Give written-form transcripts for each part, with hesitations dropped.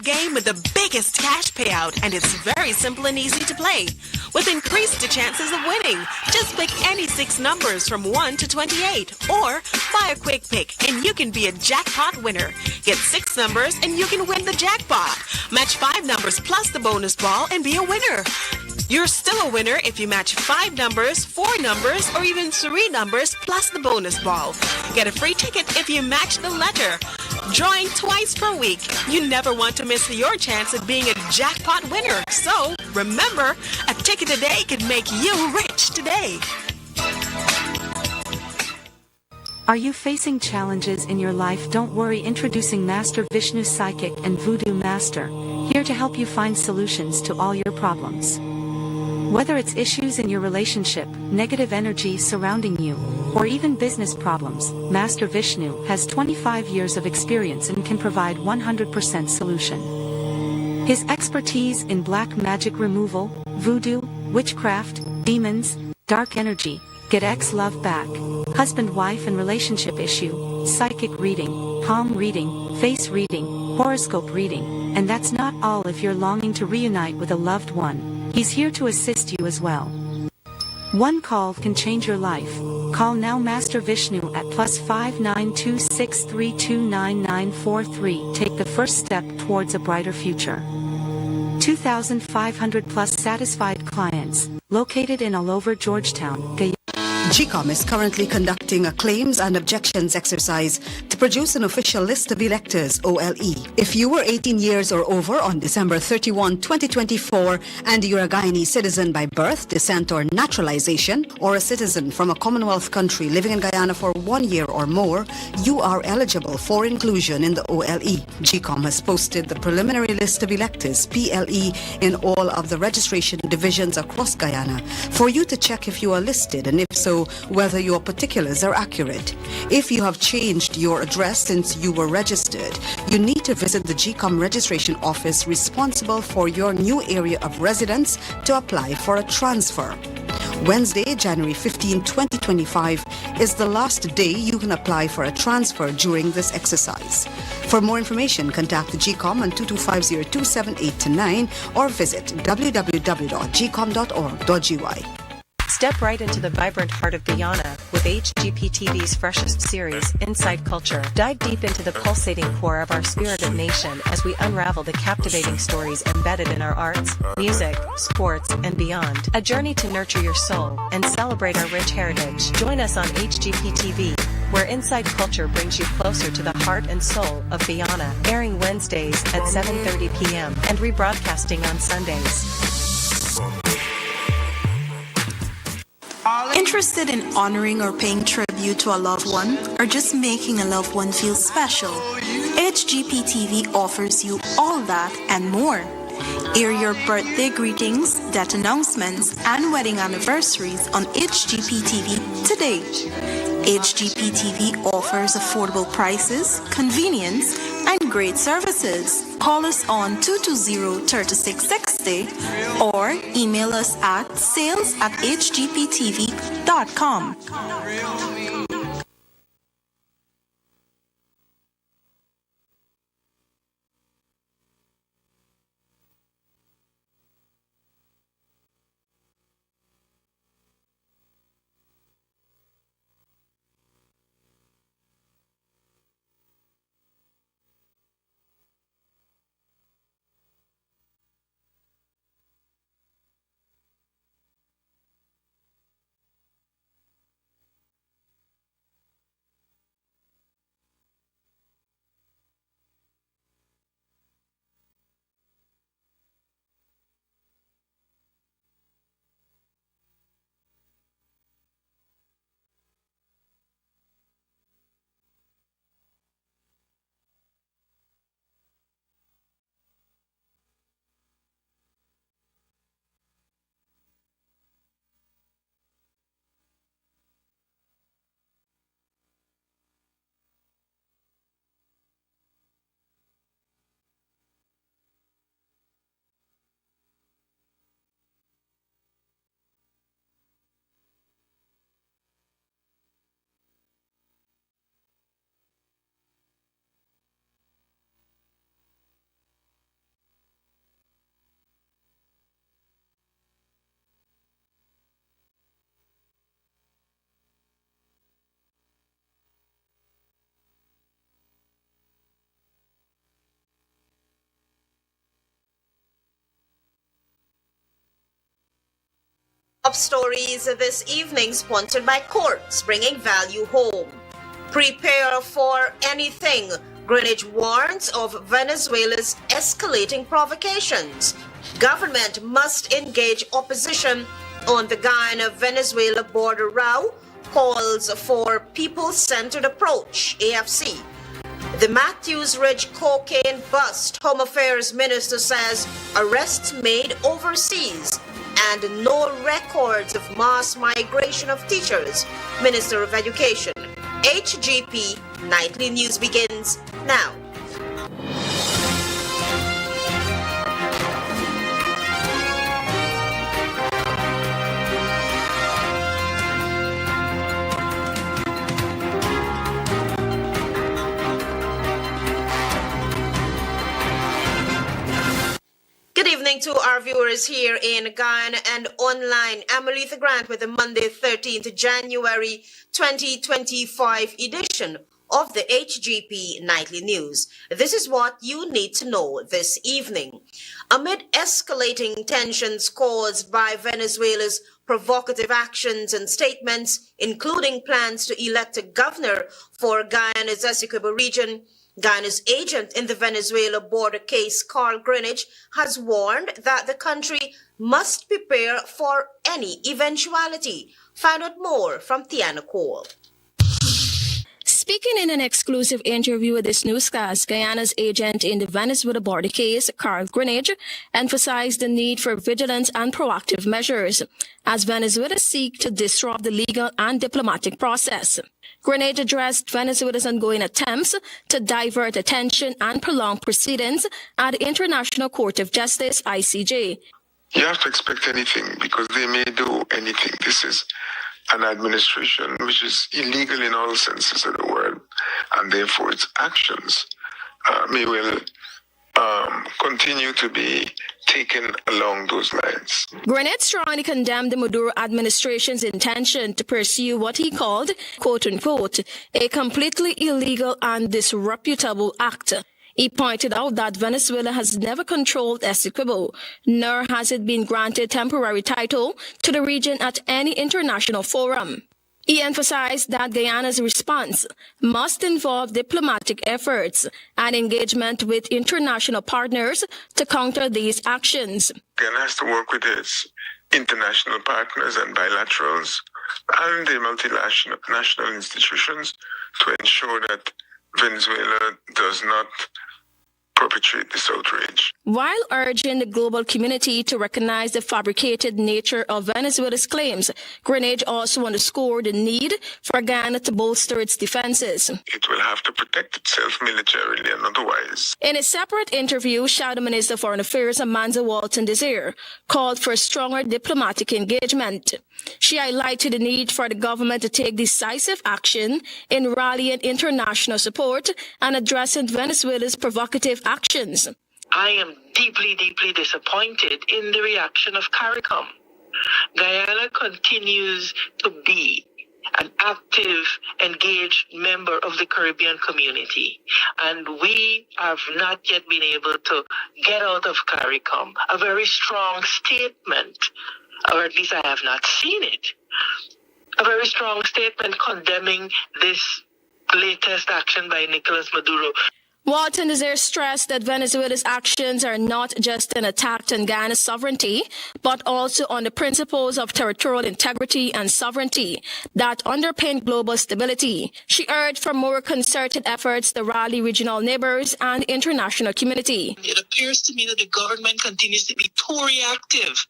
game with the biggest cash payout, and it's very simple and easy to play. With increased chances of winning, just pick any 6 numbers from 1 to 28, or buy a quick pick and you can be a jackpot winner. Get 6 numbers and you can win the jackpot. Match 5 numbers plus the bonus ball and be a winner. You're still a winner if you match 5 numbers, 4 numbers, or even 3 numbers plus the bonus ball. Get a free ticket if you match the letter. Drawing twice per week. You never want to miss your chance at being a jackpot winner. So, remember, a ticket a day could make you rich today. Are you facing challenges in your life? Don't worry, introducing Master Vishnu, Psychic and Voodoo Master, here to help you find solutions to all your problems. Whether it's issues in your relationship, negative energy surrounding you, or even business problems, Master Vishnu has 25 years of experience and can provide 100% solution. His expertise in black magic removal, voodoo, witchcraft, demons, dark energy, get ex-love back, husband-wife and relationship issue, psychic reading, palm reading, face reading, horoscope reading, and that's not all. If you're longing to reunite with a loved one, he's here to assist you as well. One call can change your life. Call now Master Vishnu at +5 926 329 Take the first step towards a brighter future. 2,500 plus satisfied clients, located in all over Georgetown, Guyana. GECOM is currently conducting a claims and objections exercise to produce an official list of electors, OLE. If you were 18 years or over on December 31, 2024, and you're a Guyanese citizen by birth, descent, or naturalization, or a citizen from a Commonwealth country living in Guyana for 1 year or more, you are eligible for inclusion in the OLE. GECOM has posted the preliminary list of electors, PLE, in all of the registration divisions across Guyana for you to check if you are listed, and if so, whether your particulars are accurate. If you have changed your address since you were registered, you need to visit the GECOM registration office responsible for your new area of residence to apply for a transfer. Wednesday, January 15, 2025 is the last day you can apply for a transfer during this exercise. For more information, contact the GECOM on 2250-278-9 or visit www.gecom.org.gy. Step right into the vibrant heart of Guyana with HGPTV's freshest series, Inside Culture. Dive deep into the pulsating core of our spirited nation as we unravel the captivating stories embedded in our arts, music, sports, and beyond. A journey to nurture your soul and celebrate our rich heritage. Join us on HGPTV, where Inside Culture brings you closer to the heart and soul of Guyana, airing Wednesdays at 7:30 p.m. and rebroadcasting on Sundays. Interested in honoring or paying tribute to a loved one, or just making a loved one feel special? HGPTV offers you all that and more. Air your birthday greetings, death announcements, and wedding anniversaries on HGPTV today. HGPTV offers affordable prices, convenience, and great services. Call us on 220-3660 or email us at sales@hgptv.com. Top stories this evening sponsored by Courts, bringing value home. Prepare for anything. Greenwich warns of Venezuela's escalating provocations. Government must engage opposition on the Guyana-Venezuela border row. Calls for people-centered approach, AFC. The Matthews Ridge cocaine bust. Home Affairs Minister says arrests made overseas and no records of mass migration of teachers. Minister of Education. HGP Nightly News begins now. Good evening to our viewers here in Guyana and online. I'm Aletha Grant with the Monday 13th January 2025 edition of the HGP Nightly News. This is what you need to know this evening. Amid escalating tensions caused by Venezuela's provocative actions and statements, including plans to elect a governor for Guyana's Essequibo region, Guyana's agent in the Venezuela border case, Carl Greenwich, has warned that the country must prepare for any eventuality. Find out more from Tiana Cole. Speaking in an exclusive interview with this newscast, Guyana's agent in the Venezuela border case, Carl Greenwich, emphasized the need for vigilance and proactive measures as Venezuela seeks to disrupt the legal and diplomatic process. Greenwich addressed Venezuela's ongoing attempts to divert attention and prolong proceedings at the International Court of Justice, ICJ. You have to expect anything because they may do anything. This is an administration which is illegal in all senses of the word, and therefore its actions may well continue to be taken along those lines. Greenwich strongly condemned the Maduro administration's intention to pursue what he called, quote-unquote, a completely illegal and disreputable act. He pointed out that Venezuela has never controlled Essequibo, nor has it been granted temporary title to the region at any international forum. He emphasized that Guyana's response must involve diplomatic efforts and engagement with international partners to counter these actions. Guyana has to work with its international partners and bilaterals and the multinational institutions to ensure that Venezuela does not perpetrate this outrage. While urging the global community to recognize the fabricated nature of Venezuela's claims, Greenwich also underscored the need for Guyana to bolster its defenses. It will have to protect itself militarily and otherwise. In a separate interview, Shadow Minister of Foreign Affairs Amanda Walton-Desir called for stronger diplomatic engagement. She highlighted the need for the government to take decisive action in rallying international support and addressing Venezuela's provocative actions. I am deeply, deeply disappointed in the reaction of CARICOM. Guyana continues to be an active, engaged member of the Caribbean community, and we have not yet been able to get out of CARICOM a very strong statement, or at least I have not seen it, a very strong statement condemning this latest action by Nicolas Maduro. Walton-Desir stressed that Venezuela's actions are not just an attack on Guyana's sovereignty, but also on the principles of territorial integrity and sovereignty that underpin global stability. She urged for more concerted efforts to rally regional neighbors and the international community. It appears to me that the government continues to be too reactive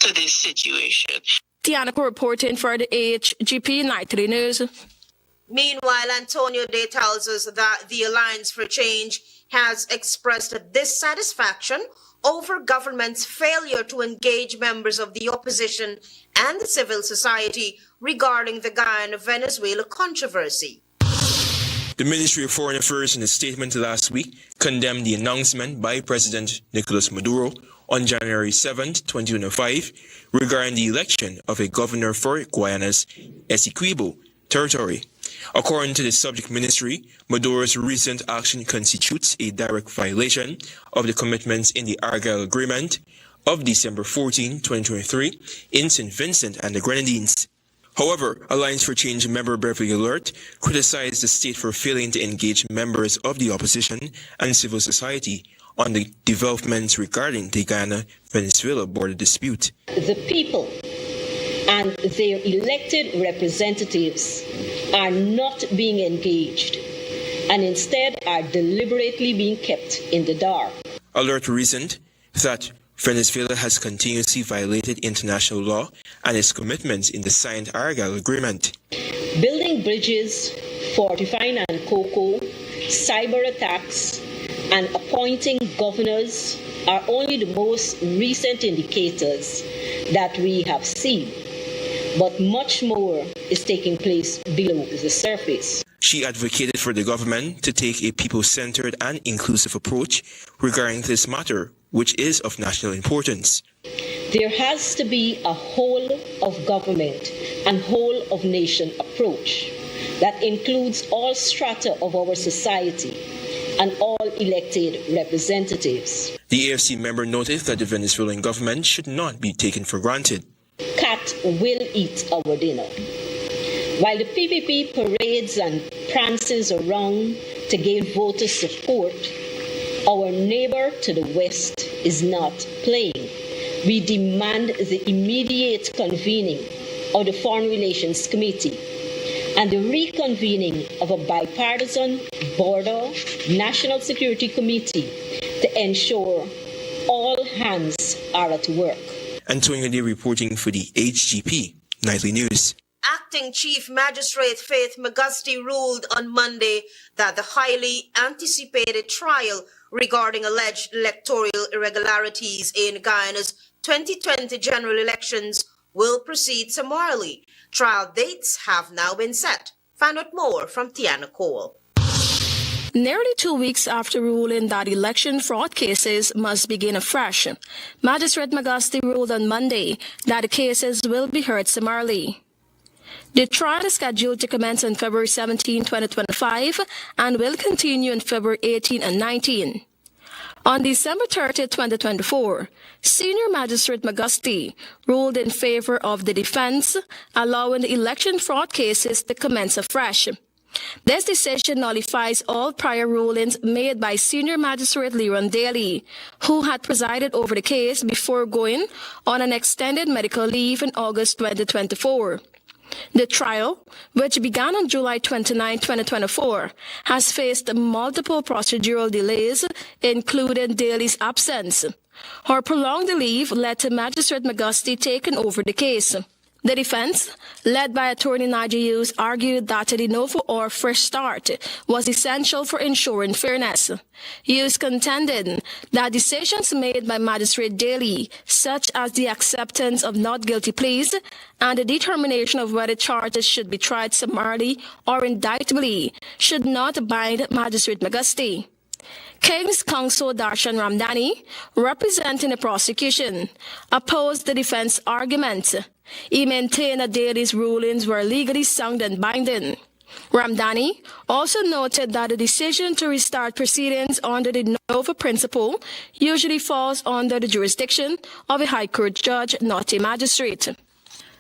to this situation. Tiana reporting for the HGP Nightly News. Meanwhile, Antonio Day tells us that the Alliance for Change has expressed dissatisfaction over government's failure to engage members of the opposition and the civil society regarding the Guyana-Venezuela controversy. The Ministry of Foreign Affairs in a statement last week condemned the announcement by President Nicolas Maduro on January 7, 2025, regarding the election of a governor for Guyana's Essequibo territory. According to the subject ministry, Maduro's recent action constitutes a direct violation of the commitments in the Argyle Agreement of December 14, 2023 in St. Vincent and the Grenadines. However, Alliance for Change member Beverly Alert criticized the state for failing to engage members of the opposition and civil society on the developments regarding the Guyana-Venezuela border dispute. The people and their elected representatives are not being engaged and instead are deliberately being kept in the dark. Alert reasoned that Venezuela has continuously violated international law and its commitments in the signed Argyle Agreement. Building bridges, fortifying and cocoa, cyber attacks, and appointing governors are only the most recent indicators that we have seen. But much more is taking place below the surface. She advocated for the government to take a people-centered and inclusive approach regarding this matter, which is of national importance. There has to be a whole of government and whole of nation approach that includes all strata of our society and all elected representatives. The AFC member noted that the Venezuelan government should not be taken for granted. Cat will eat our dinner. While the PPP parades and prances around to gain voter support, our neighbor to the west is not playing. We demand the immediate convening of the Foreign Relations Committee and the reconvening of a bipartisan border national security committee to ensure all hands are at work. Antonio Day reporting for the HGP Nightly News. Acting Chief Magistrate Faith Magasti ruled on Monday that the highly anticipated trial regarding alleged electoral irregularities in Guyana's 2020 general elections will proceed summarily. Trial dates have now been set. Find out more from Tiana Cole. Nearly 2 weeks after ruling that election fraud cases must begin afresh, Magistrate Magasti ruled on Monday that the cases will be heard summarily. The trial is scheduled to commence on February 17, 2025 and will continue on February 18 and 19. On December 30, 2024, Senior Magistrate Magasti ruled in favor of the defense, allowing the election fraud cases to commence afresh. This decision nullifies all prior rulings made by Senior Magistrate Leron Daly, who had presided over the case before going on an extended medical leave in August 2024. The trial, which began on July 29, 2024, has faced multiple procedural delays, including Daly's absence. Her prolonged leave led to Magistrate Magasti taking over the case. The defense, led by attorney Nadia Hughes, argued that a de novo or fresh start was essential for ensuring fairness. Hughes contended that decisions made by Magistrate Daly, such as the acceptance of not guilty pleas and the determination of whether charges should be tried summarily or indictably, should not bind Magistrate Magasti. King's counsel Darshan Ramdani, representing the prosecution, opposed the defense argument. He maintained that Daly's rulings were legally sound and binding. Ramdani also noted that the decision to restart proceedings under the de novo principle usually falls under the jurisdiction of a High Court judge, not a magistrate.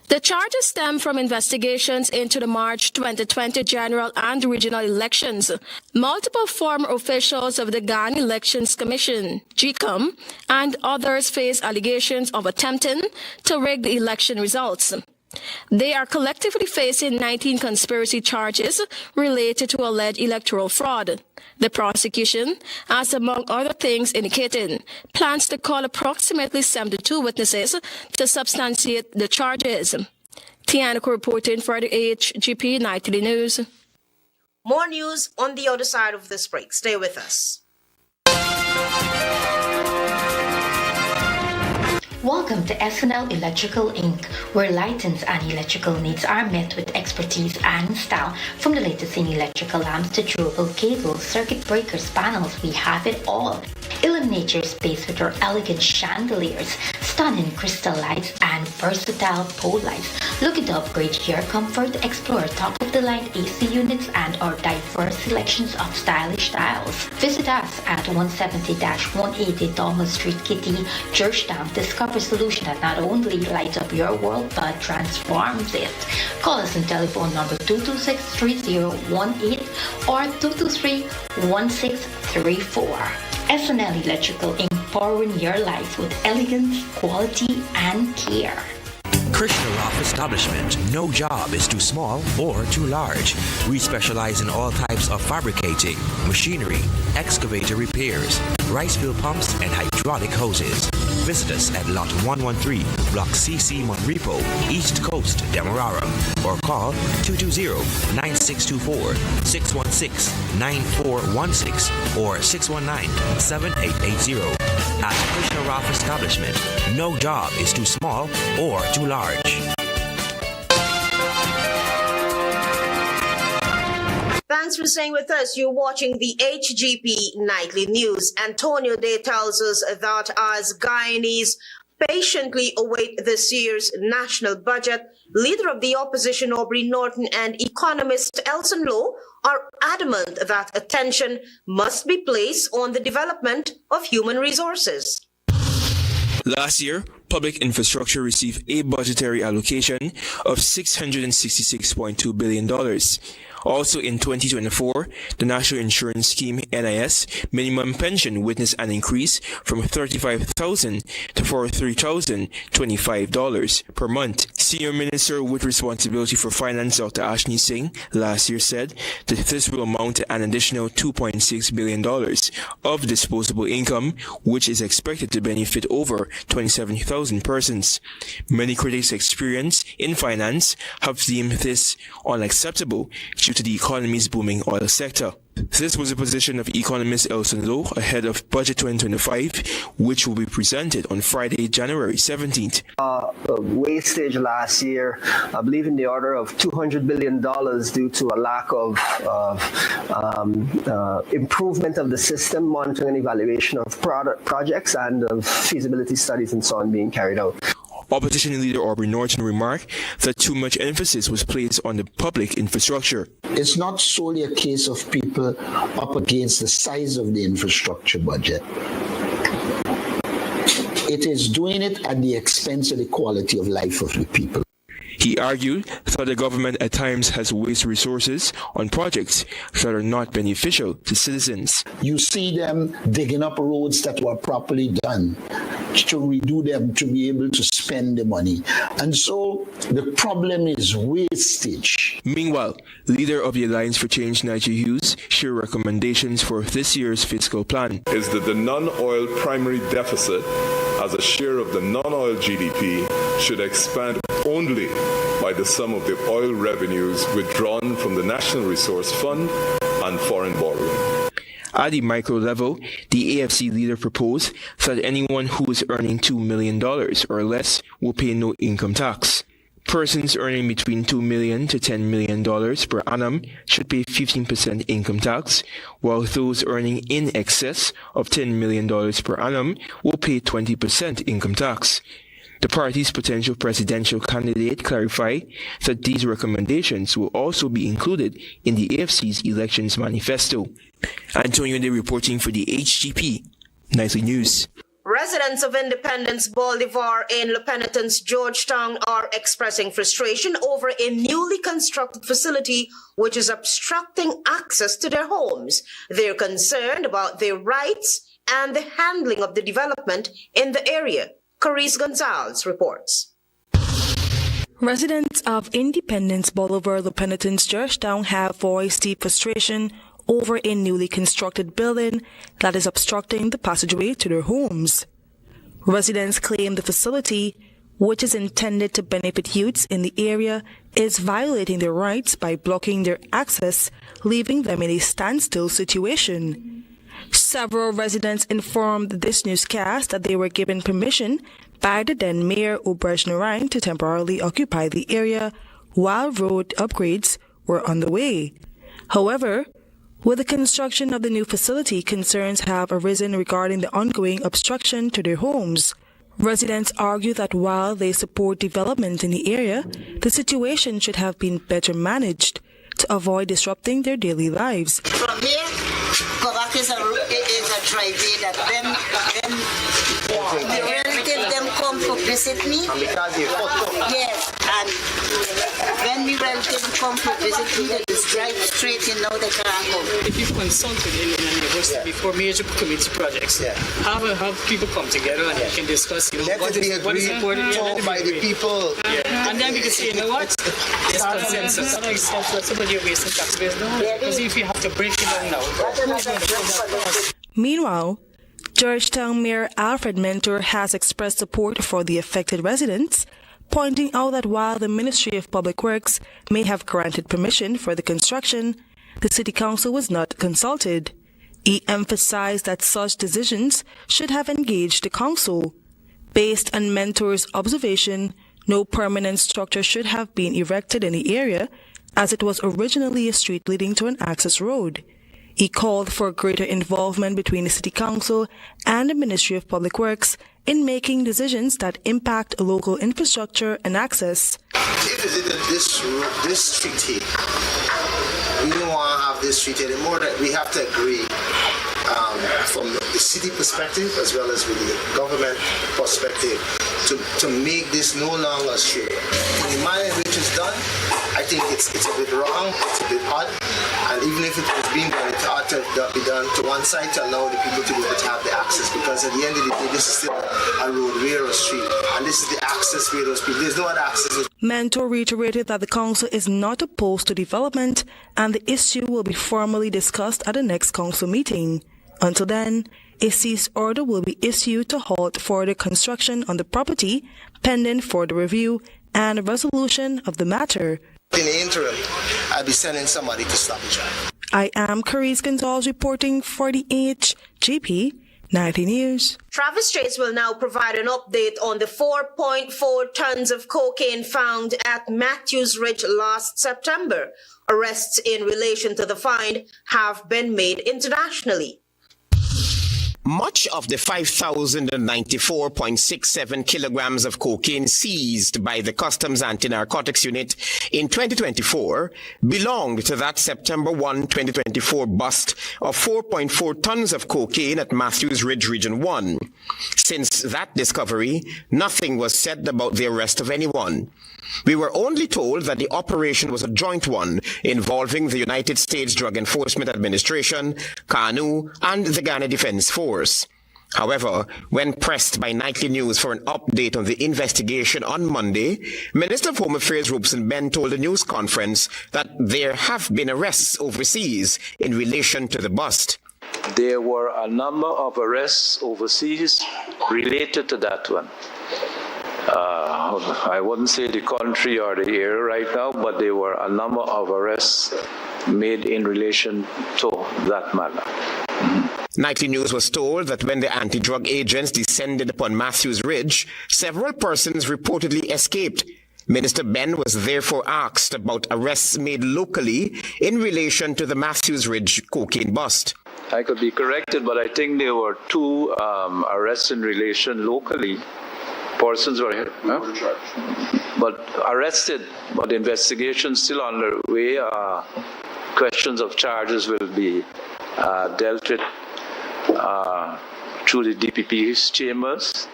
The charges stem from investigations into the March 2020 general and regional elections. Multiple former officials of the Guyana Elections Commission, GECOM, and others face allegations of attempting to rig the election results. They are collectively facing 19 conspiracy charges related to alleged electoral fraud. The prosecution, as among other things indicated, plans to call approximately 72 witnesses to substantiate the charges. Tiana reporting for the HGP Nightly News. More news on the other side of this break. Stay with us. Welcome to SNL Electrical Inc., where lighting and electrical needs are met with expertise and style. From the latest in electrical lamps to durable cables, circuit breakers, panels, we have it all. Illuminate your space with our elegant chandeliers, stunning crystal lights, and versatile pole lights. Looking to upgrade your comfort? Explore top-of-the-line AC units and our diverse selections of stylish styles. Visit us at 170-180 Thomas Street, Kitty, Georgetown. Discover a solution that not only lights up your world but transforms it. Call us on telephone number 226-3018 or 223-1634. SNL Electrical Inc. Powering your life with elegance, quality, and care. Krishna Rock Establishment. No job is too small or too large. We specialize in all types of fabricating, machinery, excavator repairs, rice field pumps, and hydraulic hoses. Visit us at Lot 113, Block CC Monrepo, East Coast, Demerara, or call 220-9624, 616-9416, or 619-7880. At Krishna Rock Establishment, no job is too small or too large. Thanks for staying with us. You're watching the HGP Nightly News. Antonio Day tells us that as Guyanese patiently await this year's national budget, leader of the opposition Aubrey Norton and economist Elson Lowe are adamant that attention must be placed on the development of human resources. Last year, public infrastructure received a budgetary allocation of $666.2 billion. Also in 2024, the National Insurance Scheme NIS minimum pension witnessed an increase from $35,000 to $43,025 per month. Senior Minister with responsibility for finance Dr. Ashni Singh last year said that this will amount to an additional $2.6 billion of disposable income, which is expected to benefit over 27,000 persons. Many critics experienced in finance have deemed this unacceptable due to the economy's booming oil sector. This was the position of economist Elson Lowe ahead of Budget 2025, which will be presented on Friday, January 17th. Wastage last year, I believe in the order of $200 billion due to a lack of improvement of the system, monitoring and evaluation of projects and of feasibility studies and so on being carried out. Opposition leader Aubrey Norton remarked that too much emphasis was placed on the public infrastructure. It's not solely a case of people up against the size of the infrastructure budget. It is doing it at the expense of the quality of life of the people. He argued that the government at times has wasted resources on projects that are not beneficial to citizens. You see them digging up roads that were properly done to redo them to be able to spend the money. And so the problem is wastage. Meanwhile, leader of the Alliance for Change, Nigel Hughes, shared recommendations for this year's fiscal plan. Is that the non-oil primary deficit as a share of the non-oil GDP should expand only by the sum of the oil revenues withdrawn from the National Resource Fund and foreign borrowing. At the micro level, the AFC leader proposed that anyone who is earning $2 million or less will pay no income tax. Persons earning between $2 million to $10 million per annum should pay 15% income tax, while those earning in excess of $10 million per annum will pay 20% income tax. The party's potential presidential candidate clarified that these recommendations will also be included in the AFC's elections manifesto. Antonio Day reporting for the HGP Nightly News. Residents of Independence Bolivar in La Penitence, Georgetown are expressing frustration over a newly constructed facility which is obstructing access to their homes. They're concerned about their rights and the handling of the development in the area. Carice Gonzalez reports. Residents of Independence Boulevard, La Penitence, Georgetown have voiced deep frustration over a newly constructed building that is obstructing the passageway to their homes. Residents claim the facility, which is intended to benefit youths in the area, is violating their rights by blocking their access, leaving them in a standstill situation. Several residents informed this newscast that they were given permission by the then Mayor Vishnu to temporarily occupy the area while road upgrades were on the way. However, with the construction of the new facility, concerns have arisen regarding the ongoing obstruction to their homes. Residents argue that while they support development in the area, the situation should have been better managed to avoid disrupting their daily lives. From here, go back is a driveway that them the relatives them come to visit me. Yes, and when the relatives come to visit me, they just drive straight in, now they can't go. If you've consulted in a university before major community projects, have people come together and you can discuss what is important by the people. And then we can say, you know what? There's consensus. That makes sense. That's what you're wasting taxpayers doing. Because if you have to break it down now. Meanwhile, Georgetown Mayor Alfred Mentor has expressed support for the affected residents, pointing out that while the Ministry of Public Works may have granted permission for the construction, the City Council was not consulted. He emphasized that such decisions should have engaged the Council. Based on Mentor's observation, no permanent structure should have been erected in the area, as it was originally a street leading to an access road. He called for greater involvement between the City Council and the Ministry of Public Works in making decisions that impact local infrastructure and access. If visited this street here, we don't want to have this street anymore. That we have to agree from the city perspective as well as with the government perspective to make this no longer a street. In the manner in which it's done, I think it's a bit wrong, it's a bit odd, and even if it was being done, it ought to be done to one side to allow the people to be able to have the access, because at the end of the day, this is still a roadway or a street, and this is the access way those people, there's no other access. Mentor reiterated that the council is not opposed to development, and the issue will be formally discussed at the next council meeting. Until then, a cease order will be issued to halt further construction on the property, pending further review and resolution of the matter. In the interim, I'll be sending somebody to stop the job. I am Carice Gonzalez reporting for the HGP Nightly News. Travis Straits will now provide an update on the 4.4 tons of cocaine found at Matthews Ridge last September. Arrests in relation to the find have been made internationally. Much of the 5,094.67 kilograms of cocaine seized by the Customs Anti-Narcotics Unit in 2024 belonged to that September 1, 2024 bust of 4.4 tons of cocaine at Matthews Ridge Region 1. Since that discovery, nothing was said about the arrest of anyone. We were only told that the operation was a joint one involving the United States Drug Enforcement Administration, CANU, and the Guyana Defense Force. However, when pressed by Nightly News for an update on the investigation on Monday, Minister of Home Affairs Robeson Ben told the news conference that there have been arrests overseas in relation to the bust. There were a number of arrests overseas related to that one. I wouldn't say the country or the area right now, but there were a number of arrests made in relation to that matter. Nightly News was told that when the anti-drug agents descended upon Matthews Ridge, several persons reportedly escaped. Minister Ben was therefore asked about arrests made locally in relation to the Matthews Ridge cocaine bust. I could be corrected, but I think there were two arrests in relation locally. Persons were but arrested, but investigation still underway. Questions of charges will be dealt with through the DPP's chambers.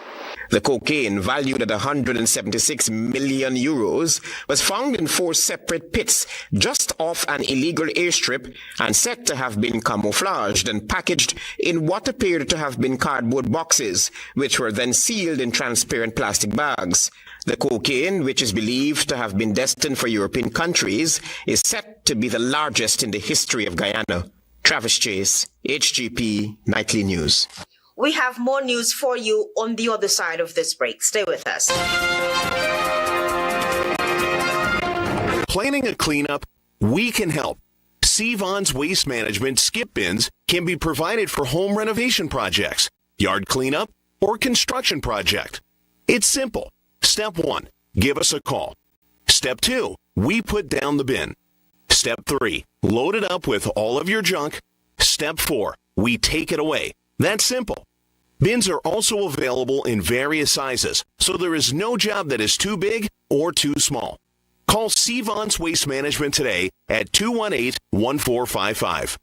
The cocaine, valued at 176 million euros, was found in 4 separate pits just off an illegal airstrip and said to have been camouflaged and packaged in what appeared to have been cardboard boxes, which were then sealed in transparent plastic bags. The cocaine, which is believed to have been destined for European countries, is said to be the largest in the history of Guyana. Travis Chase, HGP Nightly News. We have more news for you on the other side of this break. Stay with us. Planning a cleanup? We can help. Sevon's Waste Management skip bins can be provided for home renovation projects, yard cleanup, or construction project. It's simple. Step 1, give us a call. Step 2, we put down the bin. Step 3, load it up with all of your junk. Step 4, we take it away. That's simple. Bins are also available in various sizes, so there is no job that is too big or too small. Call Sevon's Waste Management today at 218-1455.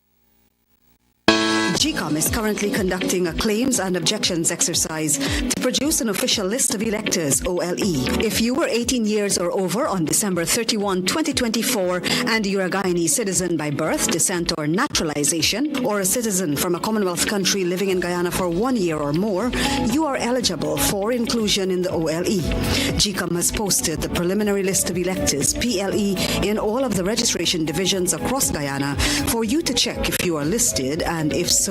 GECOM is currently conducting a claims and objections exercise to produce an official list of electors, OLE. If you were 18 years or over on December 31, 2024, and you're a Guyanese citizen by birth, descent, or naturalization, or a citizen from a Commonwealth country living in Guyana for 1 year or more, you are eligible for inclusion in the OLE. GECOM has posted the preliminary list of electors, PLE, in all of the registration divisions across Guyana for you to check if you are listed and if so,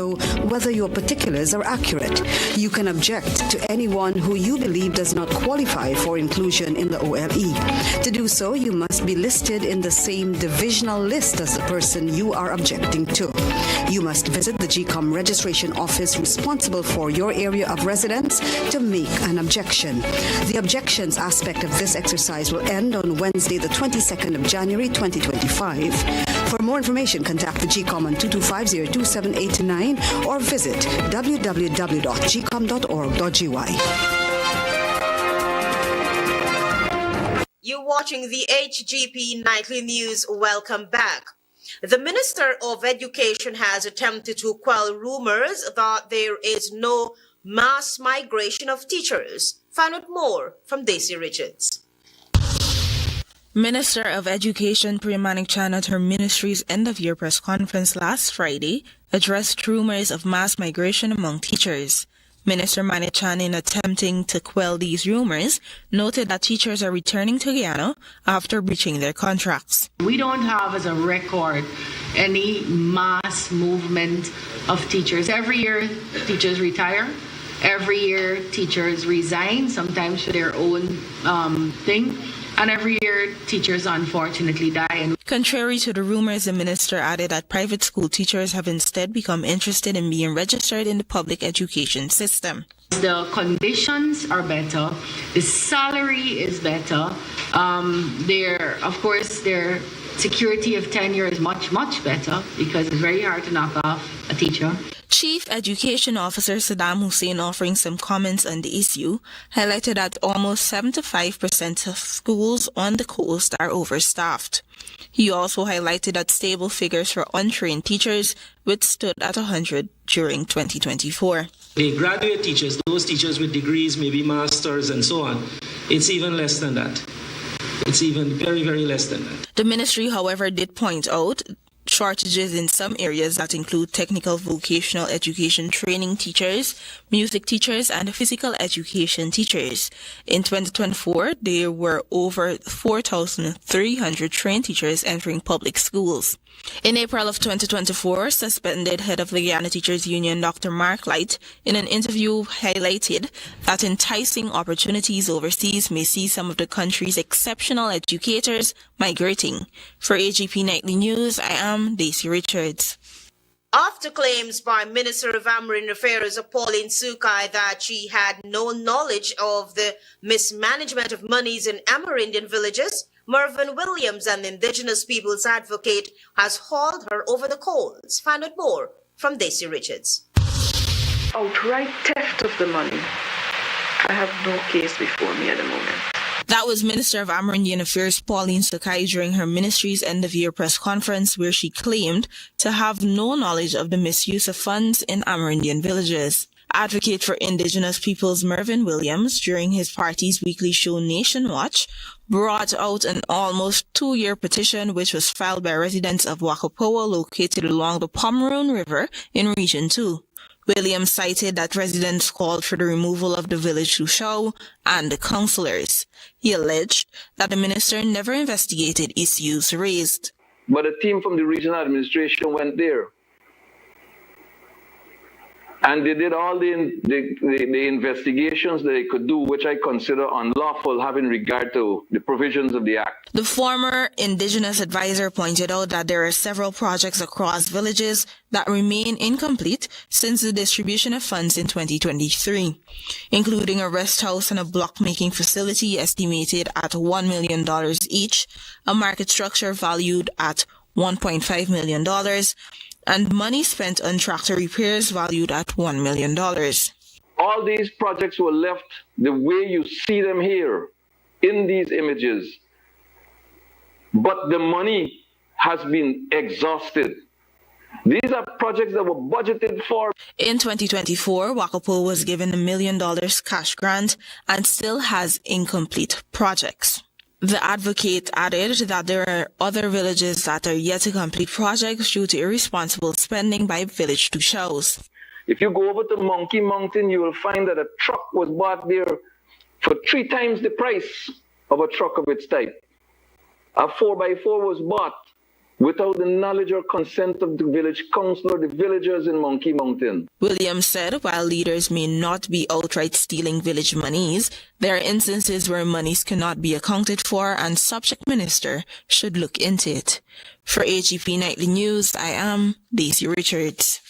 whether your particulars are accurate. You can object to anyone who you believe does not qualify for inclusion in the OLE. To do so, you must be listed in the same divisional list as the person you are objecting to. You must visit the GECOM registration office responsible for your area of residence to make an objection. The objections aspect of this exercise will end on Wednesday, the 22nd of January, 2025. For more information, contact the GECOM on 225-02789 or visit www.gecom.org.gy. You're watching the HGP Nightly News. Welcome back. The Minister of Education has attempted to quell rumors that there is no mass migration of teachers. Find out more from Daisy Richards. Minister of Education Priya Manik-Chan at her ministry's end-of-year press conference last Friday addressed rumors of mass migration among teachers. Minister Manik-Chan, in attempting to quell these rumors, noted that teachers are returning to Guyana after breaching their contracts. We don't have as a record any mass movement of teachers. Every year, teachers retire. Every year, teachers resign, sometimes for their own thing. And every year, teachers unfortunately die. Contrary to the rumors, the minister added that private school teachers have instead become interested in being registered in the public education system. The conditions are better. The salary is better. Their security of tenure is much, much better because it's very hard to knock off a teacher. Chief Education Officer Saddam Hussein, offering some comments on the issue, highlighted that almost 75% of schools on the coast are overstaffed. He also highlighted that stable figures for untrained teachers, which stood at 100 during 2024. The graduate teachers, those teachers with degrees, maybe masters and so on, it's even less than that. It's even very, very less than that. The ministry, however, did point out shortages in some areas that include technical vocational education training teachers, music teachers, and physical education teachers. In 2024, there were over 4,300 trained teachers entering public schools. In April of 2024, suspended head of the Guyana Teachers Union, Dr. Mark Light, in an interview highlighted that enticing opportunities overseas may see some of the country's exceptional educators migrating. For HGP Nightly News, I am Daisy Richards. After claims by Minister of Amerindian Affairs Pauline Sukai that she had no knowledge of the mismanagement of monies in Amerindian villages, Mervyn Williams, an Indigenous people's advocate, has hauled her over the coals. Find out more from Daisy Richards. Outright theft of the money. I have no case before me at the moment. That was Minister of Amerindian Affairs Pauline Sukai during her ministry's end-of-year press conference, where she claimed to have no knowledge of the misuse of funds in Amerindian villages. Advocate for Indigenous peoples Mervyn Williams, during his party's weekly show Nation Watch, brought out an almost 2-year petition which was filed by residents of Wakapoa located along the Pomeroon River in Region 2. Williams cited that residents called for the removal of the village Lushao and the councillors. He alleged that the minister never investigated issues raised. But a team from the regional administration went there. And they did all the investigations that they could do, which I consider unlawful having regard to the provisions of the Act. The former Indigenous advisor pointed out that there are several projects across villages that remain incomplete since the distribution of funds in 2023, including a rest house and a block-making facility estimated at $1 million each, a market structure valued at $1.5 million, and money spent on tractor repairs valued at $1 million. all these projects were left the way you see them here in these images, but the money has been exhausted. These are projects that were budgeted for. In 2024, Wakapo was given $1 million cash grant and still has incomplete projects. The advocate added that there are other villages that are yet to complete projects due to irresponsible spending by village officials. If you go over to Monkey Mountain, you will find that a truck was bought there for 3 times the price of a truck of its type. A 4x4 was bought without the knowledge or consent of the village council or the villagers in Monkey Mountain. Williams said while leaders may not be outright stealing village monies, there are instances where monies cannot be accounted for and subject minister should look into it. For HGP Nightly News, I am Daisy Richards.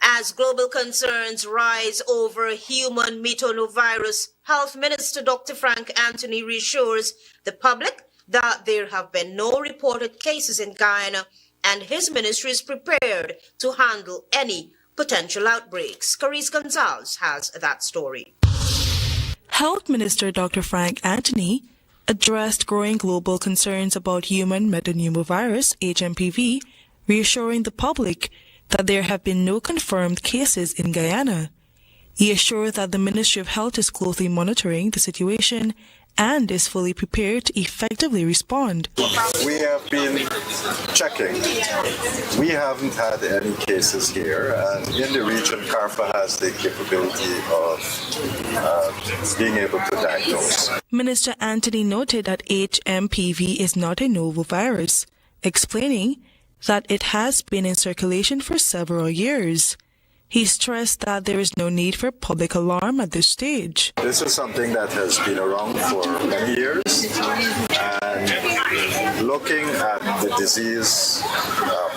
As global concerns rise over human metanovirus, Health Minister Dr. Frank Anthony reassures the public that there have been no reported cases in Guyana and his ministry is prepared to handle any potential outbreaks. Carice Gonzalez has that story. Health Minister Dr. Frank Anthony addressed growing global concerns about human metapneumovirus, HMPV, reassuring the public that there have been no confirmed cases in Guyana. He assured that the Ministry of Health is closely monitoring the situation and is fully prepared to effectively respond. We have been checking. We haven't had any cases here, and in the region, CARFA has the capability of being able to diagnose. Minister Anthony noted that HMPV is not a novel virus, explaining that it has been in circulation for several years. He stressed that there is no need for public alarm at this stage. This is something that has been around for many years, and looking at the disease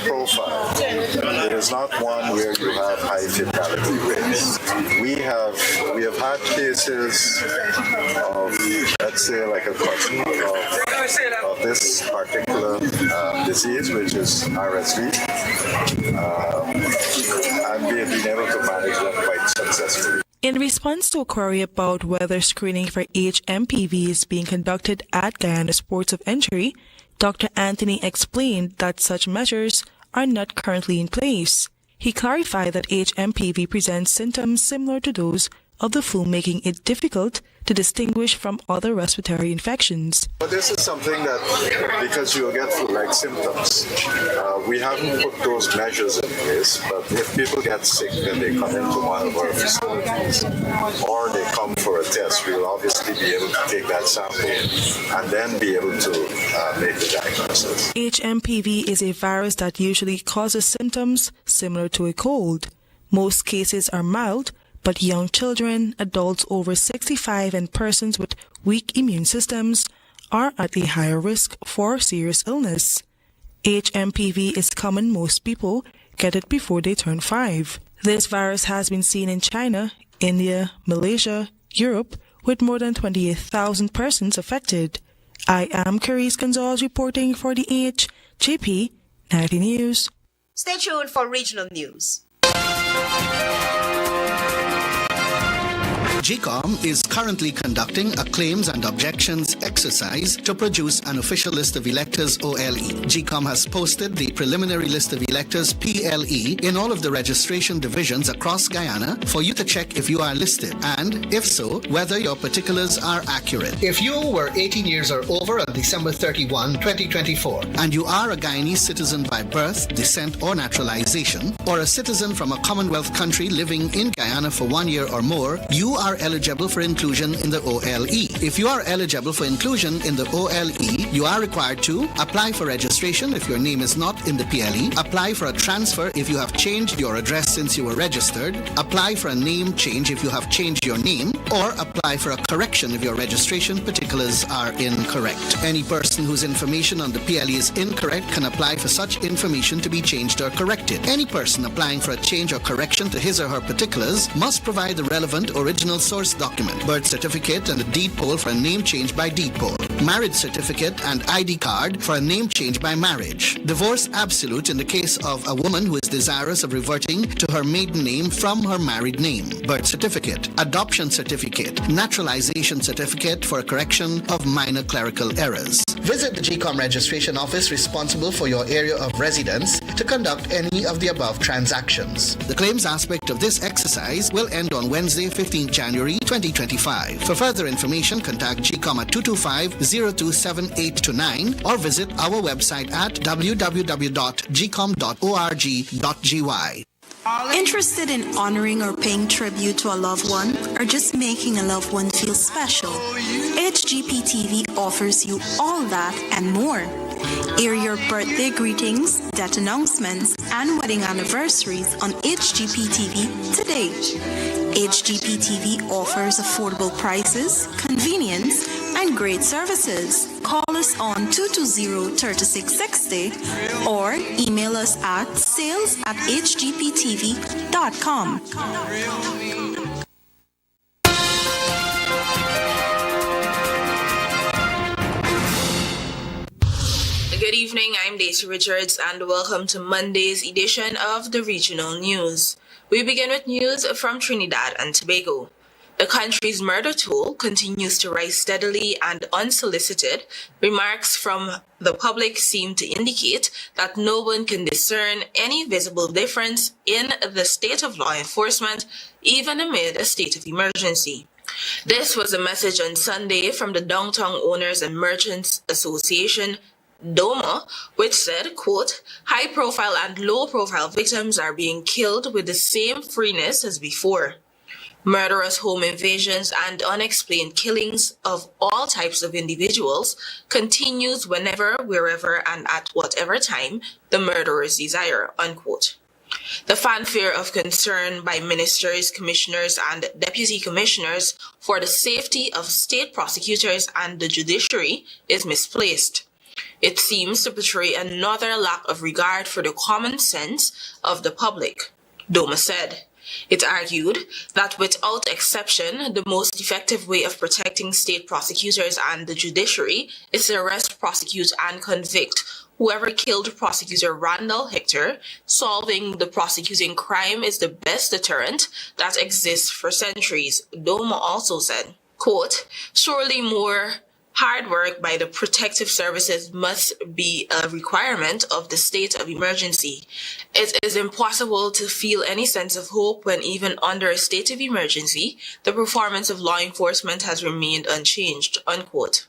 profile, it is not one where you have high fatality rates. We have had cases of, let's say, like a cousin of this particular disease, which is RSV, and we have been able to manage them quite successfully. In response to a query about whether screening for HMPV is being conducted at Guyana's ports of entry, Dr. Anthony explained that such measures are not currently in place. He clarified that HMPV presents symptoms similar to those of the flu, making it difficult to distinguish from other respiratory infections. But this is something that, because you'll get flu-like symptoms, we haven't put those measures in place, but if people get sick then they come into one of our facilities or they come for a test, we'll obviously be able to take that sample and then be able to make the diagnosis. HMPV is a virus that usually causes symptoms similar to a cold. Most cases are mild, but young children, adults over 65, and persons with weak immune systems are at a higher risk for serious illness. HMPV is common. Most people get it before they turn 5. This virus has been seen in China, India, Malaysia, Europe, with more than 28,000 persons affected. I am Carice Gonzalez reporting for the HGP Nightly News. Stay tuned for regional news. GECOM is currently conducting a claims and objections exercise to produce an official list of electors OLE. GECOM has posted the preliminary list of electors PLE in all of the registration divisions across Guyana for you to check if you are listed and, if so, whether your particulars are accurate. If you were 18 years or over on December 31, 2024, and you are a Guyanese citizen by birth, descent, or naturalization, or a citizen from a Commonwealth country living in Guyana for 1 year or more, you are eligible for inclusion in the OLE. If you are eligible for inclusion in the OLE, you are required to apply for registration if your name is not in the PLE, apply for a transfer if you have changed your address since you were registered, apply for a name change if you have changed your name, or apply for a correction if your registration particulars are incorrect. Any person whose information on the PLE is incorrect can apply for such information to be changed or corrected. Any person applying for a change or correction to his or her particulars must provide the relevant original source document, birth certificate, and a deed poll for a name change by deed poll. marriage certificate and ID card for a name change by marriage, divorce absolute in the case of a woman who is desirous of reverting to her maiden name from her married name, birth certificate, adoption certificate, naturalization certificate for a correction of minor clerical errors. Visit the GECOM registration office responsible for your area of residence to conduct any of the above transactions. The claims aspect of this exercise will end on Wednesday, 15th January 2025. For further information, contact GECOM at 225-027-829 or visit our website at www.gecom.org.gy. Interested in honoring or paying tribute to a loved one, or just making a loved one feel special? HGPTV offers you all that and more. Air your birthday greetings, death announcements, and wedding anniversaries on HGPTV today. HGPTV offers affordable prices, convenience, and great services. Call us on 220-3660 or email us at sales@hgptv.com. Good evening, I'm Daisy Richards and welcome to Monday's edition of the Regional News. We begin with news from Trinidad and Tobago. The country's murder toll continues to rise steadily, and unsolicited remarks from the public seem to indicate that no one can discern any visible difference in the state of law enforcement, even amid a state of emergency. This was a message on Sunday from the Downtown Owners and Merchants Association, DOMA, which said, quote, high-profile and low-profile victims are being killed with the same freeness as before. Murderous home invasions and unexplained killings of all types of individuals continues whenever, wherever, and at whatever time the murderers desire, unquote. The fanfare of concern by ministers, commissioners, and deputy commissioners for the safety of state prosecutors and the judiciary is misplaced. It seems to portray another lack of regard for the common sense of the public, Doma said. It argued that without exception, the most effective way of protecting state prosecutors and the judiciary is to arrest, prosecute, and convict whoever killed Prosecutor Randall Hector. Solving the prosecuting crime is the best deterrent that exists for centuries, Doma also said. Quote, surely more hard work by the protective services must be a requirement of the state of emergency. It is impossible to feel any sense of hope when even under a state of emergency, the performance of law enforcement has remained unchanged, unquote.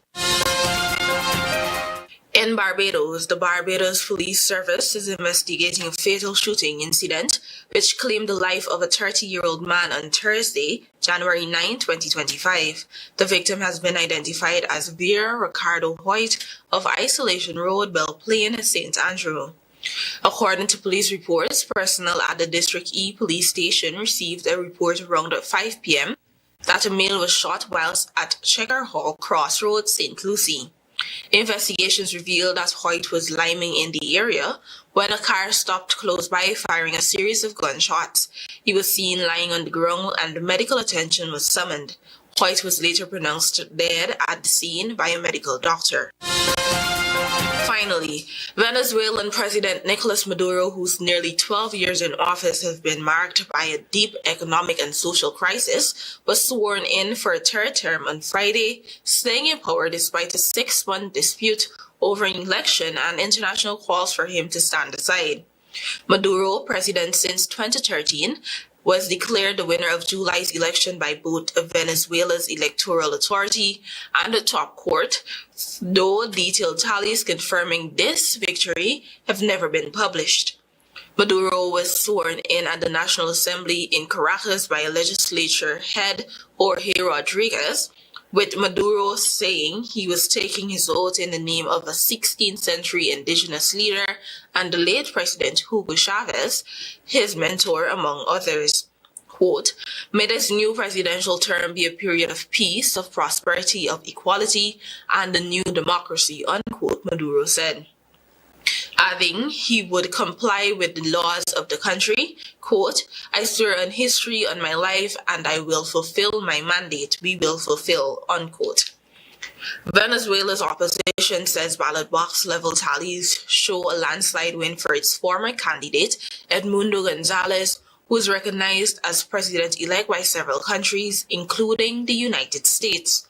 In Barbados, the Barbados Police Service is investigating a fatal shooting incident which claimed the life of a 30-year-old man on Thursday, January 9, 2025. The victim has been identified as Vera Ricardo Hoyt of Isolation Road, Belle Plaine, St. Andrew. According to police reports, personnel at the District E police station received a report around 5 p.m. that a male was shot whilst at Checker Hall Crossroads, St. Lucie. Investigations revealed that Hoyt was liming in the area when a car stopped close by, firing a series of gunshots. He was seen lying on the ground and medical attention was summoned. Hoyt was later pronounced dead at the scene by a medical doctor. Finally, Venezuelan President Nicolas Maduro, whose nearly 12 years in office have been marked by a deep economic and social crisis, was sworn in for a third term on Friday, staying in power despite a 6-month dispute over an election and international calls for him to stand aside. Maduro, president since 2013, was declared the winner of July's election by both Venezuela's electoral authority and the top court, though detailed tallies confirming this victory have never been published. Maduro was sworn in at the National Assembly in Caracas by a legislature head Jorge Rodriguez, with Maduro saying he was taking his oath in the name of a 16th century indigenous leader and the late President Hugo Chavez, his mentor among others. Quote, may this new presidential term be a period of peace, of prosperity, of equality, and a new democracy, unquote, Maduro said. Adding he would comply with the laws of the country, quote, I swear on history, on my life, and I will fulfill my mandate. We will fulfill, unquote. Venezuela's opposition says ballot box level tallies show a landslide win for its former candidate, Edmundo Gonzalez, who is recognized as president-elect by several countries, including the United States.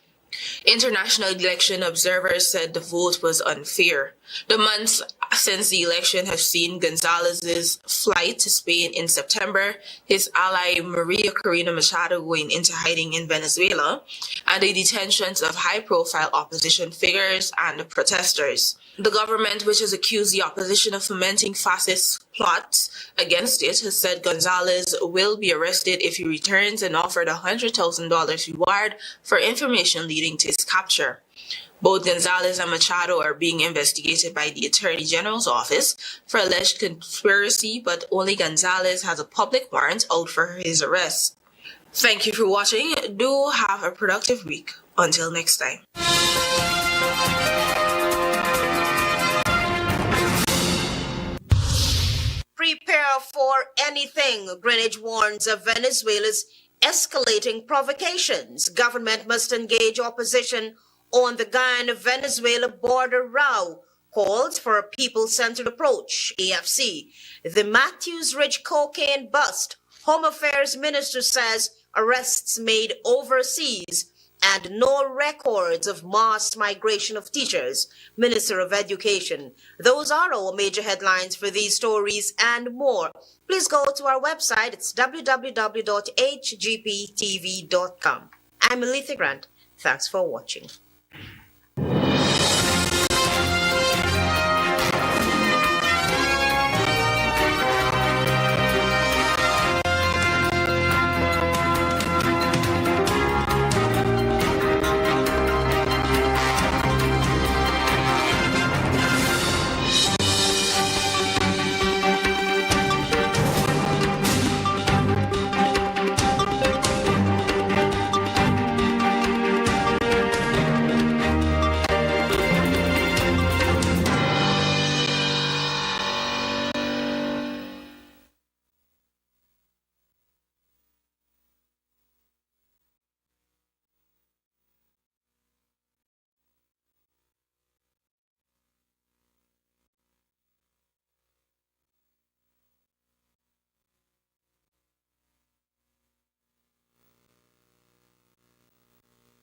International election observers said the vote was unfair. The months since the election have seen Gonzalez's flight to Spain in September, his ally Maria Corina Machado going into hiding in Venezuela, and the detentions of high-profile opposition figures and protesters. The government, which has accused the opposition of fomenting fascist plots against it, has said Gonzalez will be arrested if he returns and offered $100,000 reward for information leading to his capture. Both Gonzalez and Machado are being investigated by the Attorney General's office for alleged conspiracy, but only Gonzalez has a public warrant out for his arrest. Thank you for watching. Do have a productive week. Until next time. Prepare for anything, Greenwich warns of Venezuela's escalating provocations. Government must engage opposition on the Guyana-Venezuela border row. Calls for a people-centered approach, AFC. The Matthews Ridge cocaine bust. Home Affairs Minister says arrests made overseas and no records of mass migration of teachers. Minister of Education. Those are our major headlines for these stories and more. Please go to our website. It's www.hgptv.com. I'm Elitha Grant. Thanks for watching.